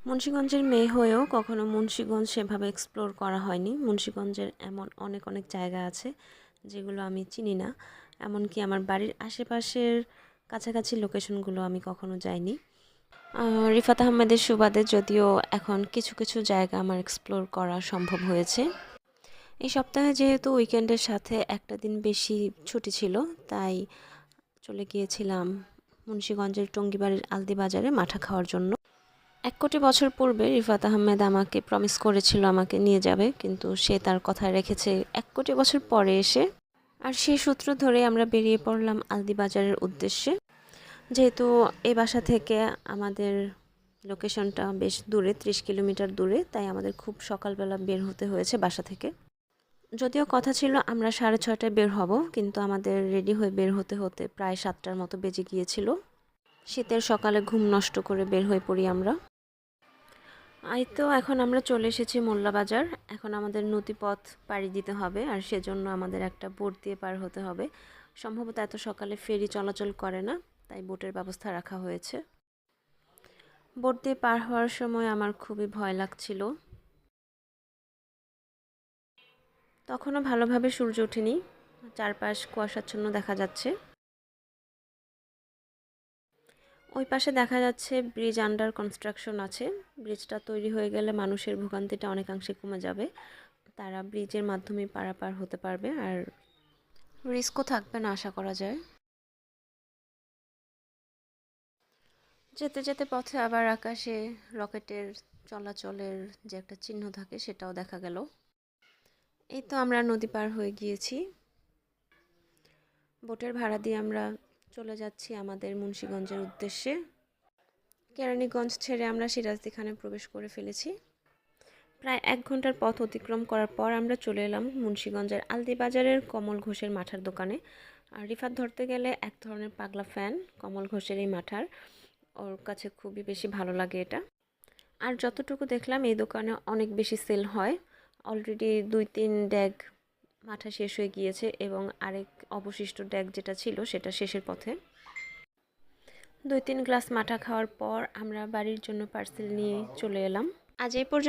মুন্সিগঞ্জের মেয়ে হয়েও কখনো মুন্সিগঞ্জ সেভাবে এক্সপ্লোর করা হয়নি। মুন্সিগঞ্জের এমন অনেক অনেক জায়গা আছে যেগুলো আমি চিনি না, এমনকি আমার বাড়ির আশেপাশের কাছাকাছি লোকেশনগুলো আমি কখনো যাইনি। রিফাত আহমেদের সুবাদে যদিও এখন কিছু কিছু জায়গা আমার এক্সপ্লোর করা সম্ভব হয়েছে। এই সপ্তাহে যেহেতু উইকেন্ডের সাথে একটা দিন বেশি ছুটি ছিল, তাই চলে গিয়েছিলাম মুন্সিগঞ্জের টঙ্গিবাড়ির আলদি বাজারে মাঠা খাওয়ার জন্য। 1 কোটি বছর পূর্বে রিফাত আহমেদ আমাকে প্রমিস করেছিল আমাকে নিয়ে যাবে, কিন্তু সে তার কথা রেখেছে 1 কোটি বছর পরে এসে। আর সেই সূত্র ধরে আমরা বেরিয়ে পড়লাম আলদি বাজারের উদ্দেশ্যে। যেহেতু এই বাসা থেকে আমাদের লোকেশনটা বেশ দূরে, 30 কিলোমিটার দূরে, তাই আমাদের খুব সকালবেলা বের হতে হয়েছে বাসা থেকে। যদিও কথা ছিল আমরা 6:30টায় বের হব, কিন্তু আমাদের রেডি হয়ে বের হতে হতে প্রায় 7টার মতো বেজে গিয়েছিল। শীতের সকালে ঘুম নষ্ট করে বের হয়ে পড়ি আমরা। এই তো এখন আমরা চলে এসেছি মোল্লা বাজার। এখন আমাদের নদীপথ পাড়ি দিতে হবে, আর সেজন্য আমাদের একটা বোট দিয়ে পার হতে হবে। সম্ভবত এত সকালে ফেরি চলাচল করে না, তাই বোটের ব্যবস্থা রাখা হয়েছে। বোট দিয়ে পার হওয়ার সময় আমার খুবই ভয় লাগছিল। তখনও ভালোভাবে সূর্য ওঠেনি, চারপাশ কুয়াশাচ্ছন্ন দেখা যাচ্ছে। ওই পাশে দেখা যাচ্ছে ব্রিজ আন্ডার কনস্ট্রাকশন আছে। ব্রিজটা তৈরি হয়ে গেলে মানুষের ভোগান্তিটা অনেকাংশে কমে যাবে। তারা ব্রিজের মাধ্যমে পারাপার হতে পারবে, আর রিস্কও থাকবে না আশা করা যায়। যেতে যেতে পথে আবার আকাশে রকেটের চলাচলের যে একটা চিহ্ন থাকে সেটাও দেখা গেল। এই তো আমরা নদী পার হয়ে গিয়েছি। বোটের ভাড়া দিয়ে আমরা চলে যাচ্ছি আমাদের মুন্সিগঞ্জের উদ্দেশ্যে। কেরানীগঞ্জ ছেড়ে আমরা সিরাজদিখানে প্রবেশ করে ফেলেছি। প্রায় 1 ঘন্টার পথ অতিক্রম করার পর আমরা চলে এলাম মুন্সিগঞ্জের আলদি বাজারের কমল ঘোষের মাঠার দোকানে। আর রিফাত ধরতে গেলে এক ধরনের পাগলা ফ্যান কমল ঘোষের এই মাঠার, ওর কাছে খুবই বেশি ভালো লাগে এটা। আর যতটুকু দেখলাম এই দোকানে অনেক বেশি সেল হয়। অলরেডি 2-3 ড্যাগ মাঠা শেষ হয়ে গিয়েছে, এবং আরেক অবশিষ্ট ড্যাগ যেটা ছিল সেটা শেষের পথে। 2-3 গ্লাস মাঠা খাওয়ার পর আমরা বাড়ির জন্য পার্সেল নিয়ে চলে এলাম। আজ এই পর্যন্ত।